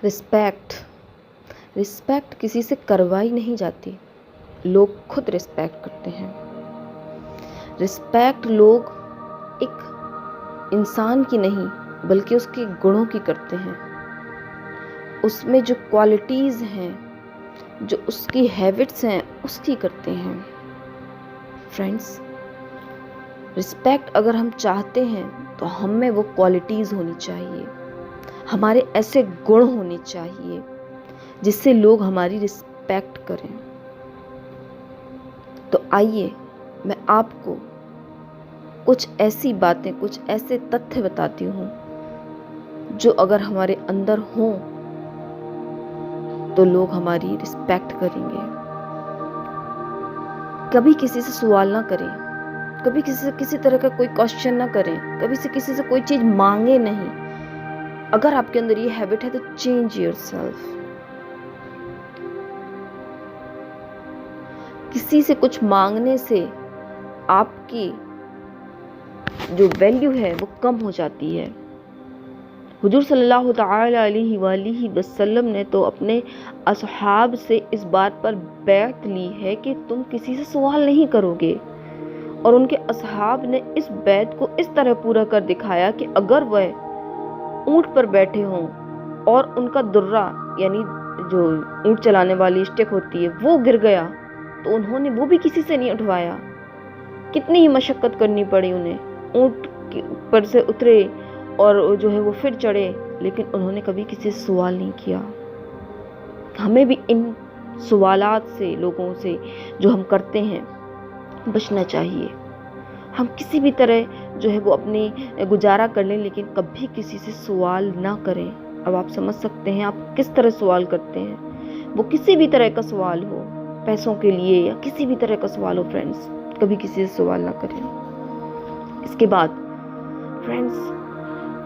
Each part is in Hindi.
रिस्पेक्ट रिस्पेक्ट किसी से करवाई नहीं जाती, लोग खुद रिस्पेक्ट करते हैं। रिस्पेक्ट लोग एक इंसान की नहीं बल्कि उसके गुणों की करते हैं, उसमें जो क्वालिटीज़ हैं, जो उसकी हैबिट्स हैं उसकी करते हैं। फ्रेंड्स, रिस्पेक्ट अगर हम चाहते हैं तो हम में वो क्वालिटीज़ होनी चाहिए, हमारे ऐसे गुण होने चाहिए जिससे लोग हमारी रिस्पेक्ट करें। तो आइए मैं आपको कुछ ऐसी बातें, कुछ ऐसे तथ्य बताती हूँ जो अगर हमारे अंदर हों तो लोग हमारी रिस्पेक्ट करेंगे। कभी किसी से सवाल ना करें, कभी किसी से किसी तरह का कोई क्वेश्चन ना करें, कभी से किसी से कोई चीज मांगे नहीं। अगर आपके अंदर ये हैबिट है तो चेंज योरसेल्फ। किसी से कुछ मांगने से आपकी जो वैल्यू है वो कम हो जाती है। हुजूर सल्लल्लाहु तआला अलैहि वसल्लम ने तो अपने असहाब से इस बात पर बैत ली है कि तुम किसी से सवाल नहीं करोगे, और उनके असहाब ने इस बैत को इस तरह पूरा कर दिखाया कि अगर वह ऊंट पर बैठे हों और उनका दुर्रा यानी जो ऊंट चलाने वाली स्टिक होती है वो गिर गया तो उन्होंने वो भी किसी से नहीं उठवाया। कितनी ही मशक्कत करनी पड़ी उन्हें, ऊंट पर से उतरे और जो है वो फिर चढ़े, लेकिन उन्होंने कभी किसी से सवाल नहीं किया। हमें भी इन सवालात से, लोगों से जो हम करते हैं, बचना चाहिए। हम किसी भी तरह जो है वो अपनी गुजारा कर लें, लेकिन कभी किसी से सवाल ना करें। अब आप समझ सकते हैं आप किस तरह सवाल करते हैं। वो किसी भी तरह का सवाल हो, पैसों के लिए या किसी भी तरह का सवाल हो, फ्रेंड्स कभी किसी से सवाल ना करें। इसके बाद फ्रेंड्स,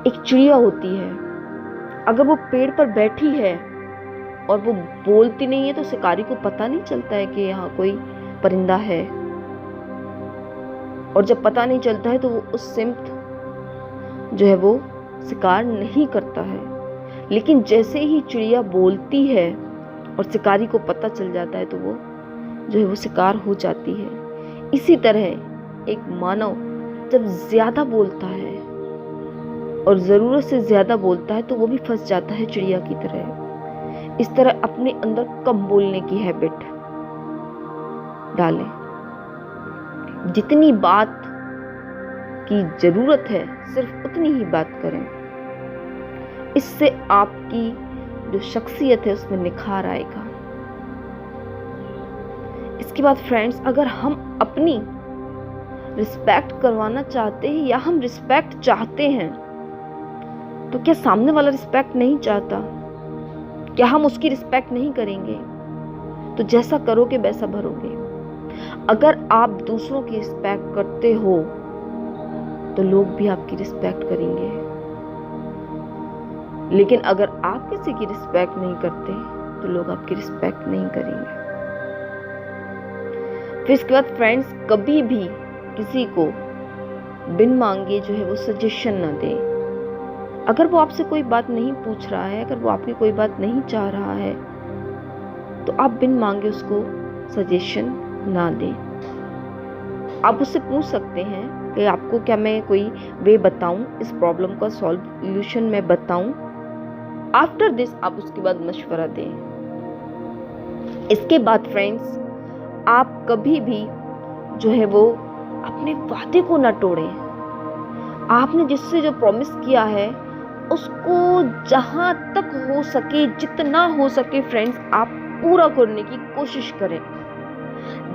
एक चिड़िया होती है, अगर वो पेड़ पर बैठी है और वो बोलती नहीं है तो शिकारी को पता नहीं चलता है कि यहाँ कोई परिंदा है, और जब पता नहीं चलता है तो वो उस सिमत जो है वो शिकार नहीं करता है। लेकिन जैसे ही चिड़िया बोलती है और शिकारी को पता चल जाता है तो वो जो है वो शिकार हो जाती है। इसी तरह एक मानव जब ज्यादा बोलता है और जरूरत से ज्यादा बोलता है तो वो भी फंस जाता है चिड़िया की तरह। इस तरह अपने अंदर कम बोलने की हैबिट डालें। जितनी बात की जरूरत है सिर्फ उतनी ही बात करें। इससे आपकी जो शख्सियत है उसमें निखार आएगा। इसके बाद फ्रेंड्स, अगर हम अपनी रिस्पेक्ट करवाना चाहते हैं या हम रिस्पेक्ट चाहते हैं तो क्या सामने वाला रिस्पेक्ट नहीं चाहता? क्या हम उसकी रिस्पेक्ट नहीं करेंगे? तो जैसा करोगे वैसा भरोगे। अगर आप दूसरों की रिस्पेक्ट करते हो तो लोग भी आपकी रिस्पेक्ट करेंगे, लेकिन अगर आप किसी की रिस्पेक्ट नहीं करते तो लोग आपकी रिस्पेक्ट नहीं करेंगे। फिर इसके बाद फ्रेंड्स, कभी भी किसी को बिन मांगे जो है वो सजेशन ना दें। अगर वो आपसे कोई बात नहीं पूछ रहा है, अगर वो आपकी कोई बात नहीं चाह रहा है तो आप बिन मांगे उसको सजेशन ना दें। आप उससे पूछ सकते हैं कि आपको क्या मैं कोई वे बताऊं, इस प्रॉब्लम का सॉल्यूशन मैं बताऊं। आफ्टर दिस आप उसके बाद मशवरा दें। इसके बाद फ्रेंड्स, आप कभी भी जो है वो अपने वादे को ना तोड़ें। आपने जिससे जो प्रॉमिस किया है उसको जहां तक हो सके, जितना हो सके फ्रेंड्स, आप पूरा करने की कोशिश करें।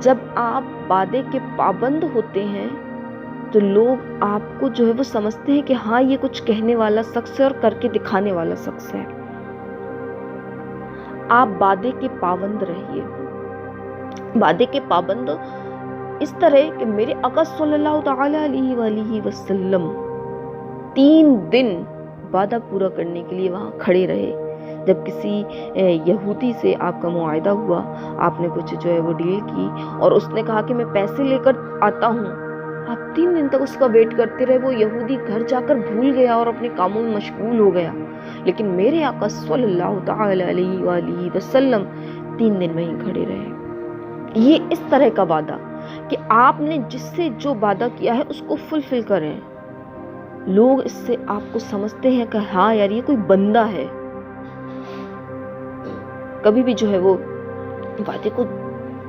जब आप वादे के पाबंद होते हैं तो लोग आपको जो है वो समझते हैं कि हाँ, ये कुछ कहने वाला शख्स है और करके दिखाने वाला शख्स है। आप वादे के पाबंद रहिए। वादे के पाबंद इस तरह कि मेरे आका सल्लल्लाहु अलैहि वसल्लम 3 दिन वादा पूरा करने के लिए वहां खड़े रहे। जब किसी यहूदी से आपका मुआहदा हुआ, आपने कुछ जो है वो डील की और उसने कहा कि मैं पैसे लेकर आता हूँ, आप 3 दिन तक उसका वेट करते रहे। वो यहूदी घर जाकर भूल गया और अपने कामों में मशगूल हो गया। लेकिन मेरे आका सल्लल्लाहु तआला अलैहि वसल्लम 3 दिन वहीं खड़े रहे। ये इस तरह का वादा कि आपने जिससे जो वादा किया है उसको फुलफिल करें। लोग इससे आपको समझते हैं कि हाँ यार ये कोई बंदा है, कभी भी जो है वो वादे को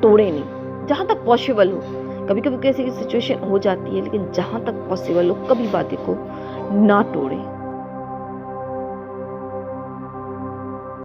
तोड़े नहीं जहां तक पॉसिबल हो। कभी कभी कैसी सिचुएशन हो जाती है, लेकिन जहां तक पॉसिबल हो कभी वादे को ना तोड़े।